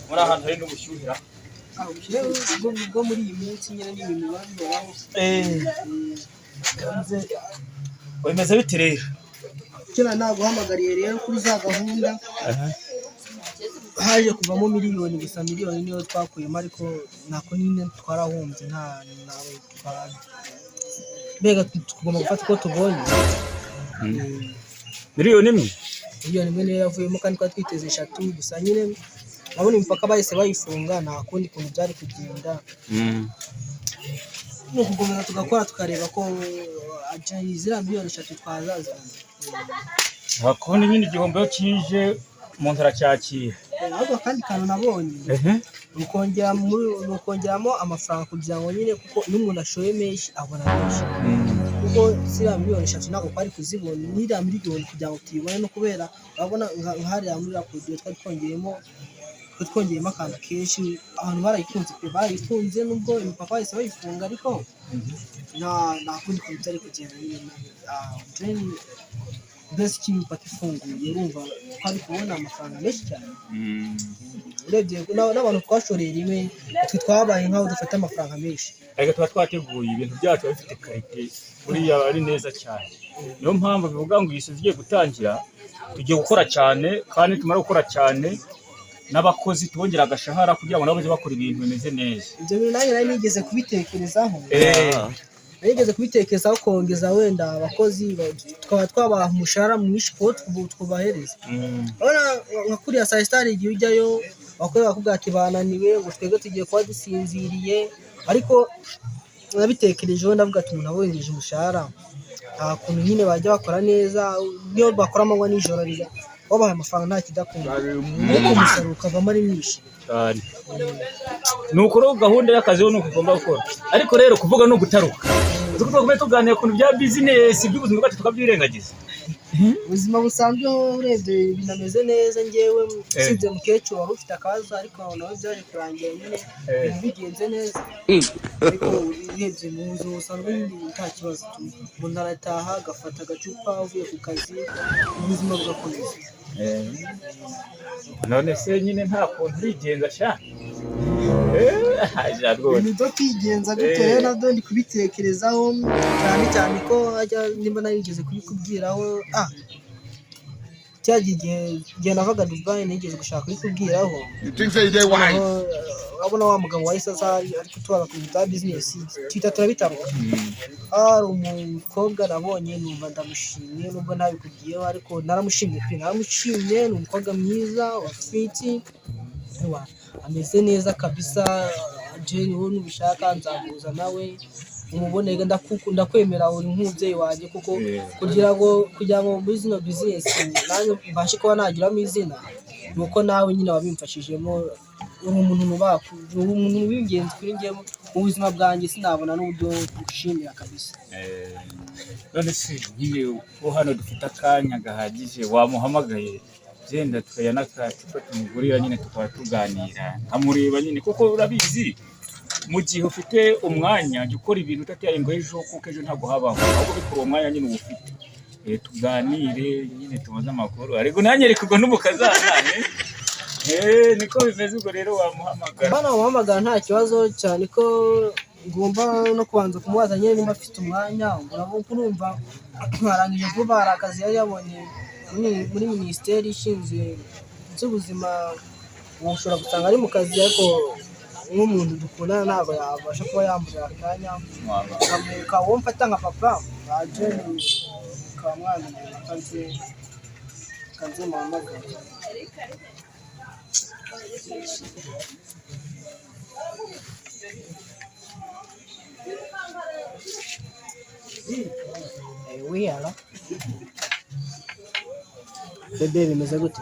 muri ahantu hari n'ubushyuhira bwo muri iyi minsi nyine n'ibintu babihoraho. bimeze bite rero? Kera naguhamagariye rero kuri za gahunda haje kuvamo miliyoni, gusa miliyoni niyo twakuyemo, ariko nako nyine twarahombye, nta nawe mbega tugomba gufata uko tubonye. miliyoni imwe niyo yavuyemo, kandi twari twiteze 3, gusa nyine urabona imipaka bahise bayifunga, nta kundi kuntu byari kugenda. Ni ukukomeza tugakora tukareba ko ziriya miliyoni 3 twazazana. hakundi nyine igihombo kije umuntu aracyakira. Ahubwo kandi kantu nabonye ukongeramo amafaranga kugira ngo nyine, kuko iyo umuntu ashoye menshi abona menshi, kuko ziriya miliyoni 3 ntabwo twari kuzibona, n'iriya miliyoni kugira ngo tuyibone, no kubera urabona nk'ahariya muri raporo twari twongeyemo akantu kenshi, abantu barayikunze pe, barayikunze nubwo imipaka bahise bayifunga, ariko nta kundi kuntu itari kugenda nyine. Mbese imipaka ifunguye urumva twari kubona amafaranga menshi cyane. Urebye n'abantu twashoreye rimwe, twabaye nk'aho dufite amafaranga menshi. Ariko tuba twateguye ibintu byacu bifite karite, buriya ari neza cyane. Niyo mpamvu bivuga ngo iyi igiye gutangira, tugiye gukora cyane, kandi tumara gukora cyane n'abakozi tubongera agashahara kugira ngo nabo baze bakora ibintu bimeze neza. Ibyo bintu nanjye nari nigeze kubitekerezaho. Nigeze kubitekerezaho kongeza wenda abakozi tukaba twabaha umushahara mwinshi ko twubahereza. Urabona nka kuriya saa sita igihe ujyayo bakora bakubwira ati bananiwe, ngo twebwe tugiye kuba dusinziriye, ariko nabitekerejeho ndavuga ati umuntu abongeje umushahara nta kuntu nyine bajya bakora neza, niyo bakora amanywa n'ijoro wabaha amafaranga nta kidakunda, ariko umusaruro ukavamo ari mwinshi. Nuko rero gahunda y'akazi yo nuko igomba gukora, ariko rero kuvuga no gutaruka tugomba tuganira ku bya business by'ubuzima bwacu tukabyirengagiza. Ubuzima busanzwe urebye binameze neza, ngewe usibye mukecuru wari ufite akaza, ariko nawe byaje kurangira nyine ibintu bigenze neza. Ariko urebye mu buzima busanzwe nta kibazo, umuntu arataha agafata agacupa avuye ku kazi, ubuzima bugakomeza. None se nyine nta kuntu bigenza sha ibintu kwigenza gute rero nabyo ndi kubitekerezaho cyane ko nimba narigeze kubikubwiraho. Igihe navaga Dubai nigeze gushaka kubikubwiraho. Urabona wa mugabo wahise aza ariko tubaza ku bya business twita turabitaruka. Hari umukobwa nabonye numva ndamushimye, nubwo ntabikubwiyeho, ariko naramushimye pe, naramushimye. Ni umukobwa mwiza wa fiti, ameze neza kabisa. Jane wowe nubishaka nzaguza nawe umuboneye, ndakwemera uri nk'umubyeyi wanjye, kuko kugira ngo muri zino business nanjye mbashe kuba nagiramo izina, nuko nawe nyine wabimfashijemo. Uri umuntu w'ingenzi kuri njye mu buzima bwanjye, sinabona n'uburyo gushimira kabisa. None se nyine ko hano dufite akanya gahagije, wamuhamagaye genda tukayanakacupa tumugurira nyine tukaba tuganira nkamureba nyine, kuko urabizi mu gihe ufite umwanya jya ukora ibintu utataye ngo ejo, kuko ejo ntabwo habaho, ahubwo bikora uwo mwanya nyine ufite. Tuganire nyine tumaze amakuru, ariko ntanyereke ubwo n'umukazana niko bimeze. Ubwo rero wamuhamagara wamuhamagara nta kibazo, cyane ko ngomba no kubanza kumubaza nyine nimba afite umwanya. Urumva arangije vuba, hari akazi yari yabonye muri minisiteri ishinzwe iby'ubuzima. Ushobora gusanga ari mu kazi, ariko nk'umuntu dukundana ntabwo yabasha kuba yamburira akanya. Ukaba mfata nka papa waje ukaba mwana kanze muhamagara. Wiyara bebe bimeze gute?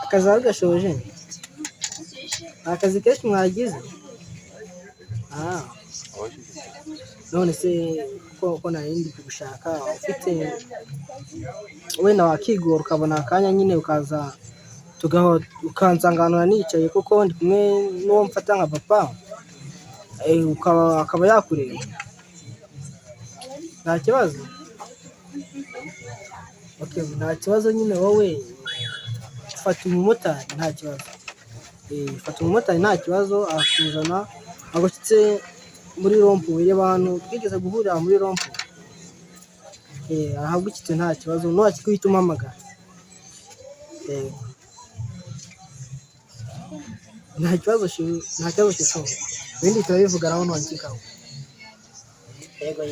Akazi gashoje, akazi kenshi mwagize. None se ko narindi kugushaka, ufite wenda wakigora ukabona akanya nyine ukaza ukansanganura nicaye, kuko ndi kumwe n'uwo mfata nka papa, akaba yakureba. nta kibazo. Okay, nta kibazo nyine wowe fata umumotari nta kibazo. Fata umumotari nta kibazo akuzana agushyitse muri rompu wireba hano twigeze guhurira muri rompu. Ahagukitse nta kibazo nuwakikuhita umpamagara. Nta kibazo cy'ishobo ibindi turabivuganaho ntiwakikaho. Yego.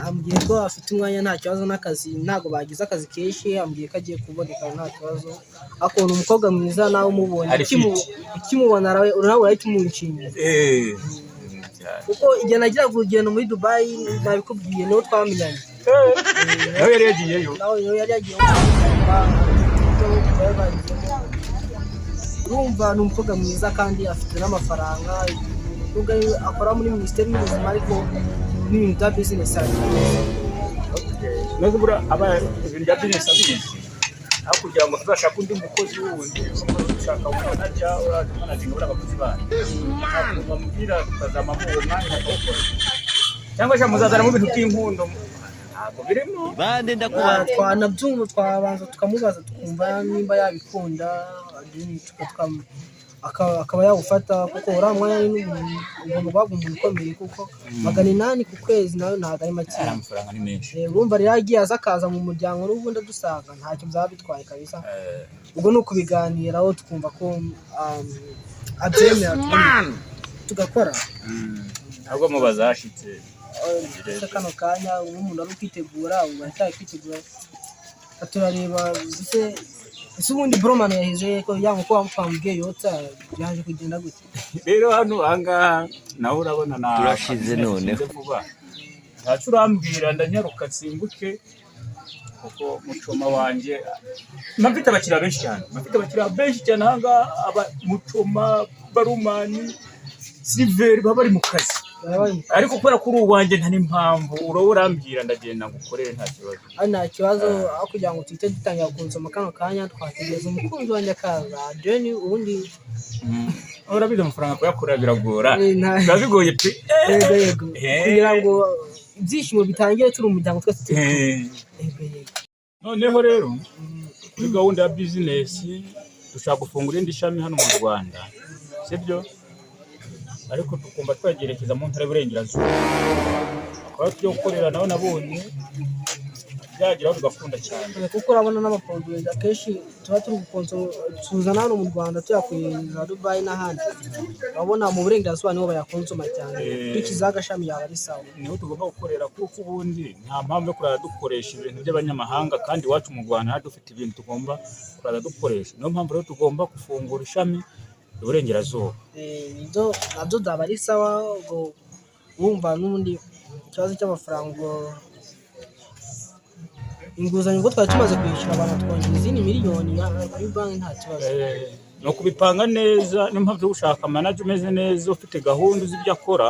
Ambwiye ko afite umwanya nta kibazo n'akazi ntabwo bagize akazi kenshi, ambwiye ko agiye kuboneka nta kibazo. Akunda umukobwa mwiza nawe umubonye ukimubona nawe urahita umunshinga. Kuko igihe nagiraga urugendo muri Dubai nabikubwiye niho twamenyanye. Nawe yari yagiyeyo. Urumva ni umukobwa mwiza kandi afite n'amafaranga. Nubwo akora muri minisiteri y'ubuzima ariko n'ibintu bya business ari. Nubwo bura ibintu bya business abizi. Aho kugira ngo tuzashaka undi mukozi wundi ushaka umanager uramanaging abakozi bandi. Bamubwira tukazama mu mwanya ukora. Cyangwa se muzazana mu bintu by'inkundo. Bande ndakubaza twanabyumva twabanza tukamubaza tukumva nimba yabikunda akaba yawufata kuko uramwanya n'umuntu umuntu ukomeye kuko 800 ku kwezi nayo ntabwo ari make. Amafaranga ni menshi. Urumva rero yagiye azakaza mu muryango n'ubundi dusanga ntacyo byaba bitwaye kabisa. Ubwo no kubiganiraho tukumva ko abyemera tugakora. Ahubwo mubaza hashitse kano kanya umuntu ari kwitegura ubahita kwitegura turareba ese ubundi Broman yahize ko yango ko wamubwiye yotsa yaje kugenda gute. Rero hano ahangaha nawe urabona na turashize none ntacu urambwira ndanyaruka nsimbuke kuko mucoma wanje mafite abakira benshi cyane ahangaha mucoma Barumani Silver baba bari mu kazi. Ariko kubera kuri uwanjye nta n'impamvu urambwira ndagenda ngukorere nta kibazo. Nta kibazo aho kugira ngo twite dutangira kunsoma kano kanya twategereza umukunzi wanjye akaza Jenny ubundi urabize amafaranga kuyakorera biragora bigoye pe. Yego kugira ngo ibyishimo bitangire turi umuryango twese. Noneho rero kuri gahunda ya business dushaka gufungura indi shami hano mu Rwanda sibyo, ariko tukumva twagerekeza mu ntara y'Uburengerazuba. Akaba tujya gukorera nawe nabonye byageraho tugakunda cyane kuko urabona n'amaproduit akenshi tuba turi gukonsoma hano mu Rwanda tuyakuye za Dubai n'ahandi. Urabona mu Burengerazuba niho bayakonsoma cyane dukiza agashami yaba ari sawa. Niho tugomba gukorera kuko ubundi nta mpamvu yo kurara dukoresha ibintu by'abanyamahanga kandi iwacu mu Rwanda dufite ibintu tugomba kurara dukoresha. Niyo mpamvu rero tugomba gufungura ishami Uburengerazuba. Nabyo byaba ari sawa ngo wumva n'ubundi ikibazo cy'amafaranga inguzanyo ngo twari tumaze kwishyura abantu twongera izindi miliyoni kuri banki nta kibazo. No kubipanga neza niyo mpamvu ushaka manager umeze neza ufite gahunda z'ibyo akora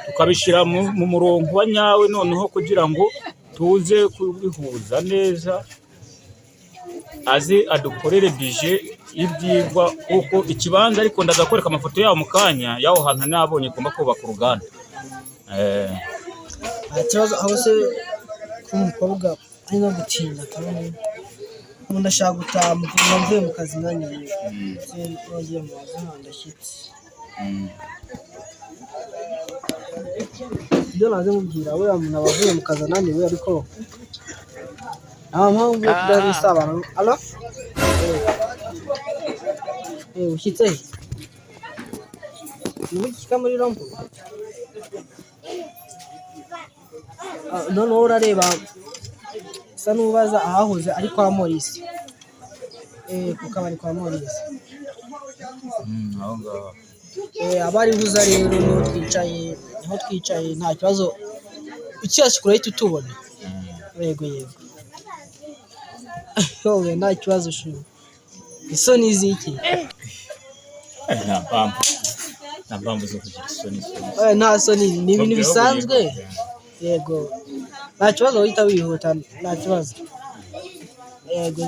tukabishyira mu murongo wa nyawe noneho kugira ngo tuze kubihuza neza aze adukorere budget y'ibyigwa kuko ikibanza ariko ndazakwereka amafoto yawo mu kanya yaho hantu nabonye kumba kubaka uruganda. Ikibazo aho se kumukobwa ari no gutinda kandi umuntu ashaka gutaha mvuye mu kazi nanyine ngiye mu bazana ndashyitse. Ibyo naze mubwira we umuntu abavuye mu kazi naniwe ariko nta mpamvu yo kudabisabana. Alo ushyitse n'ubukika muri rompo noneho urareba usa n'ubaza ahahoze ari kwa Maurice ku kabari kwa Maurice aho ngaho abari buza rero niho twicaye nta kibazo ukiyashikura ahita utubona. Yego yowe nta kibazo shu isoni ziki nta mpamvu zo kugira isoni. Nta soni ni ibintu bisanzwe. Yego nta kibazo uhita wihuta nta kibazo. Yego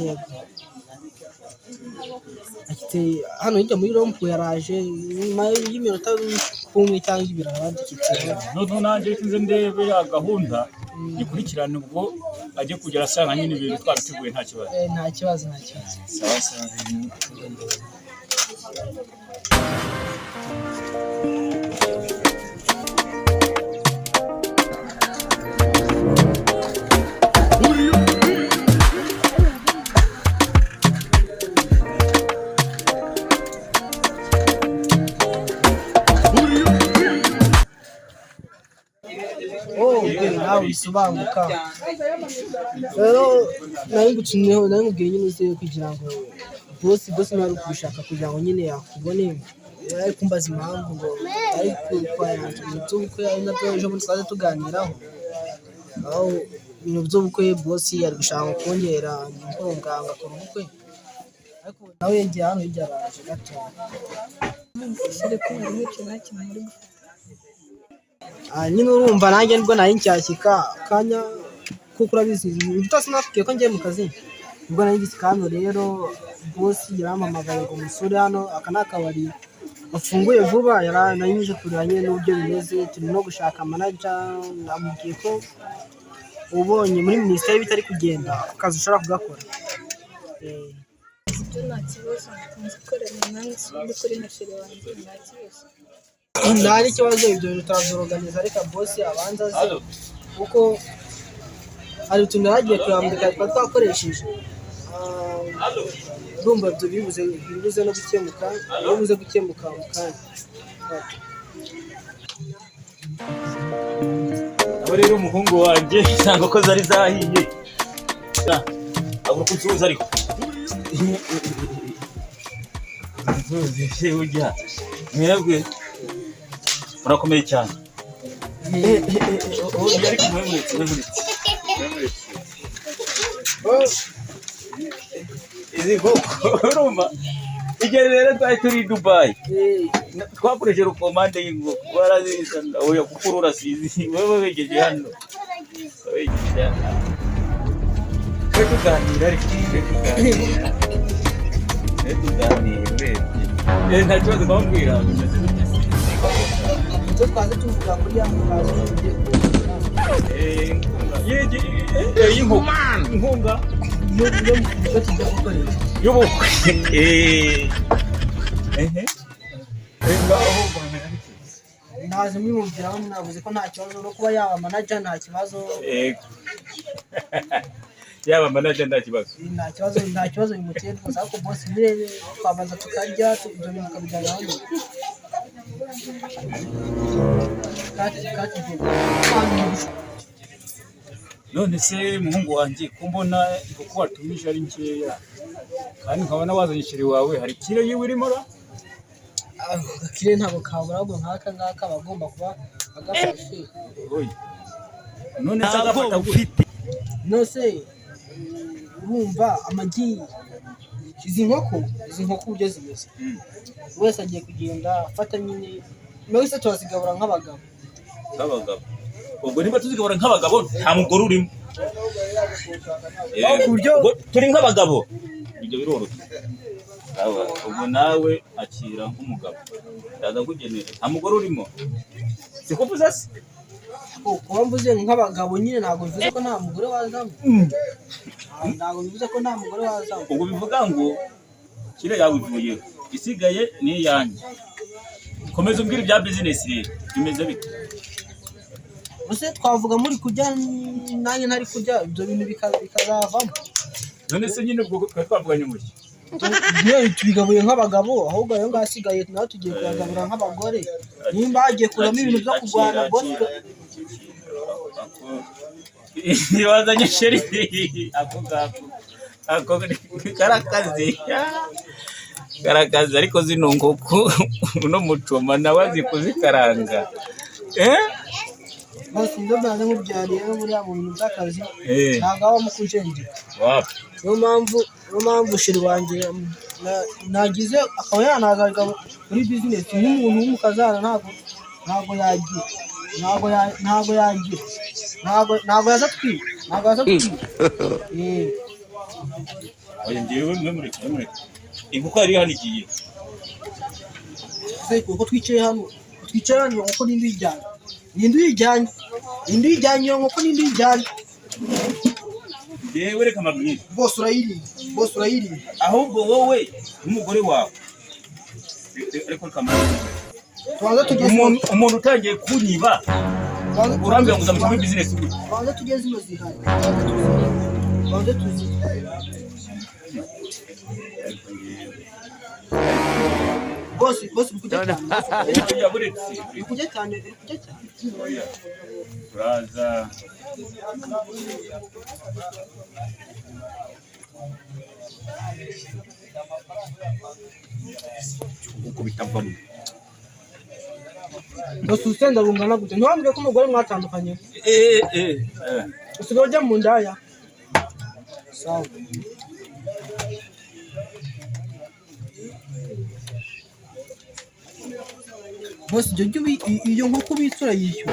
afite hano hirya muri rompu yaraje nyuma y'iminota kumwe cyangwa ibiri arabadukitse. noneho nanjye nze ndebe ya gahunda gikurikirana ubwo ajye kugera asanga nyine ibintu twabiteguye nta kibazo. Nta kibazo nta kibazo. sawa sawa. nawe bisobanuka rero nayigutumyeho nayimubwiye nyine uze kugira ngo bosi nawe ari kubishaka kugira ngo nyine yakubone ari kumbaza impamvu ngo ari kukwayanja ibintu by'ubukwe ari nabyo ejo bundi twaje tuganiraho aho ibintu by'ubukwe bosi ari gushaka kongera inkunga ngakora ubukwe ariko nawe yagiye hano hirya araje gato nyine urumva nanjye nibwo nari nshyashyika kanya kuko urabizi bitose nakubwiye ko ngiye mu kazi nibwo nari ngise hano rero bosi yarampamagaye ngo musure hano aka ni akabari gafunguye vuba yaranyije kureba nyine n'uburyo bimeze turi no gushaka manager namubwiye ko ubonye muri minisiteri bitari kugenda akazi ushobora kugakora. Nta kibazo nkunze gukorera umwanya uri kuri mashini wanjye nta kibazo. Nta n'ikibazo ibyo bintu turabyoroganiza reka bosi abanza azi kuko hari utuntu yaragiye kurambika twari twakoresheje urumva ibyo bibuze no gukemuka bibuze gukemuka mu kanya. abo rero umuhungu wanjye ntabwo ko zari zahiye abura kuzuza ariko zuzi ujya mwebwe murakomeye cyane. Ariko izi nkoko urumva igihe rero twari turi i Dubai twakoresheje rukomande y'inkoko warazisanga oya kuko urasizi wewe wegeje hano wegeje hano tuganira ariko tuganira nta kibazo bambwira bimeze icyo twaze tuvuga kuri ya mukazi inkunga yo tujya gukoresha y'ubukwe naje mwimubwiraho navuze ko nta kibazo no kuba yaba manager nta kibazo yaba manager nta kibazo bimuteye rwose ariko boss mirebe twabanza tukarya ibyo bintu tukabijyanaho none se muhungu wanjye ko mbona kuko watumije ari nkeya kandi nkabona wazanye ishiri wawe hari kire yiwe irimo ra kire ntabwo kabura ahubwo nk'aka ngaka bagomba kuba agafashe none se agafata ufite nose urumva amagi izi nkoko uburyo zimeze wese agiye kugenda afata nyine wese turazigabura nk'abagabo ubwo niba tuzigabura nk'abagabo nta mugore urimo turi nk'abagabo ibyo biroroshye ubwo nawe akira nk'umugabo ndaza kugenera nta mugore urimo siko uvuze se kuba mvuze nk'abagabo nyine ntabwo bivuze ko nta mugore wazamo ntabwo bivuze ko nta mugore wazamo ubwo bivuga ngo kire yawe ivuyeho isigaye ni iyanjye komeza umbwira ibya business rero bimeze bite use twavuga muri kujya nanjye ntari kujya ibyo bintu bikazavamo none se nyine ubwo twavuganye mushya tubigabuye nk'abagabo ahubwo ayo ngaho asigaye nawe tugiye kuyagabura nk'abagore nimba hagiye kuramo ibintu byo kurwana bosi wazanye sheri ako karakazi ariko zino nkoko uno mucoma nawe azi kuzikaranga bose ibyo byanze nk'ubyariye buriya mu bintu by'akazi ntabwo abamo kujenjeka niyo mpamvu sheri wanjye nagize akaba yanagaga muri bizinesi nk'umuntu w'umukazana ntabwo yagira ntabwo yaza twiba oya ngewe mwemureke inkoko yari hano igiye kuko twicaye hano nk'uko nindi uyijyanye nk'uko nindi uyijyanye yewe reka mabwire bose urayiriye ahubwo wowe n'umugore wawe ariko umuntu utangiye kunyiba urambye ngo uzamushaka muri business gute banza tugeze ino zihari banza tuzi bosi kujya cyane turaza uko bitavamo bosi usenda rungana gute ntiwambwiye ko umugore mwatandukanye usigaye ujya mu ndaya sawa bosi iyo nkoko ubitsura yishyura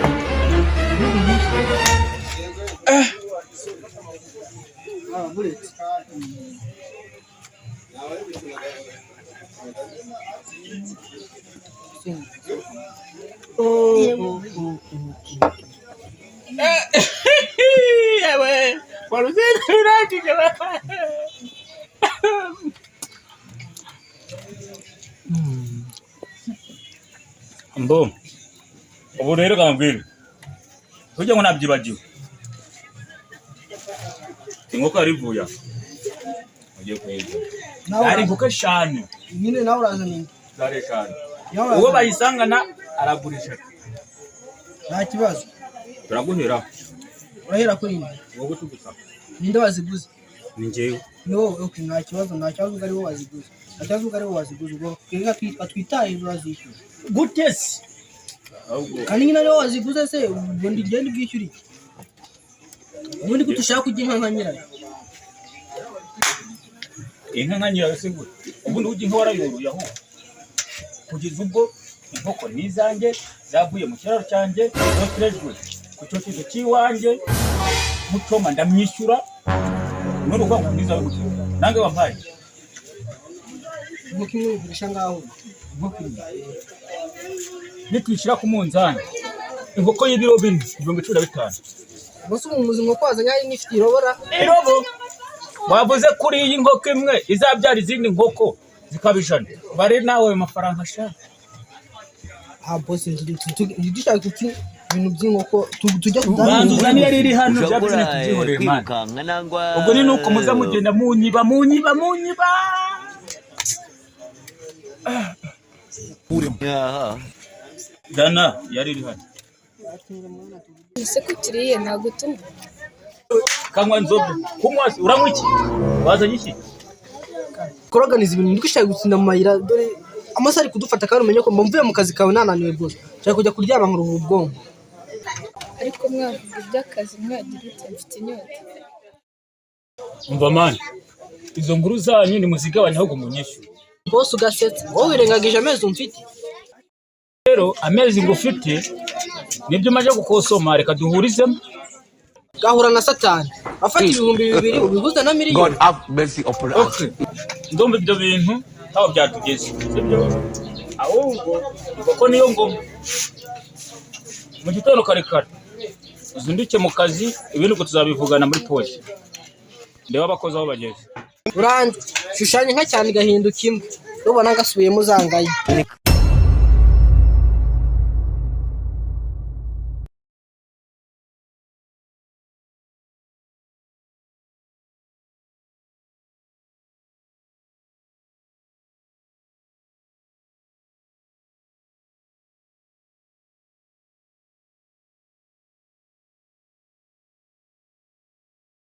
buretse mbo ubu rero kambwira ujya ngo nabyibagiwe inkoko yarivuye ugiye kuyirya ari inkoko eshanu nyine nawe uraza ninde zari eshanu uwo bayisangana aragurisha nta kibazo turaguhera urahera kuri nde wowe tugusa ninde waziguze ni njyewe no okay nta kibazo ari wowe waziguze ubwo twinga twitaye urazishyura gute se kandi nyine ariwo waziguze se ubundi igenda ubwishyura iki ubundi gute ushaka kujya inka nka nyirayo inka nka nyirayo se gute ubundi ujya inka warayoroye aho kugeza ubwo inkoko n'izanjye zavuye mu kiraro cyanjye zokerejwe ku cyokezo cy'iwanjye mucoma ndamwishyura none uvuga ngo nizawe gute nange wampaye inkoko imwe uyigurisha ngaho nitwishyira ku munzani inkoko y'ibiro 4,15 bose umuzi inkoko wazanye ari n'ifite irobora irobo wavuze kuri iyi nkoko imwe izabyara izindi nkoko zikabijana bari nawe ayo mafaranga ashaka bose dushaka kuki ibintu by'inkoko tujya kuganira niyo riri hano byabuzine tubyihoreye ubwo ni nuko muza mugenda munyiba Dana yari iri hano ese ko kiriye nagutuma kanywa nzoga kunywa uranywa iki wazanye iki koroganiza ibintu ndishaka gutsinda mu mayira dore amasaha ari kudufata kandi umenye ko mvuye mu kazi kawe nananiwe bose nshaka kujya kuryama nkuruhu ubwonko ariko mwavuga iby'akazi mwagira ute mfite inyota umva mani izo nguru zanyu ni muzigabanya ahubwo munyishyura bose ugasetsa wowe wirengagije amezi umfite rero amezi ngufite nibyo umaze gukosoma reka duhurizemo gahura na satani afata 2,000 ubihuza na miliyoni God have mercy upon us. ndumva ibyo bintu aho byatugeze sibyo ahubwo kuko niyo ngoma mu gitondo karekare uzindike mu kazi ibintu ko tuzabivugana muri polisi ndeba abakozi aho bageze uranze shushanya nka cyane gahinduka imwe ubona ngasubiyemo zangaye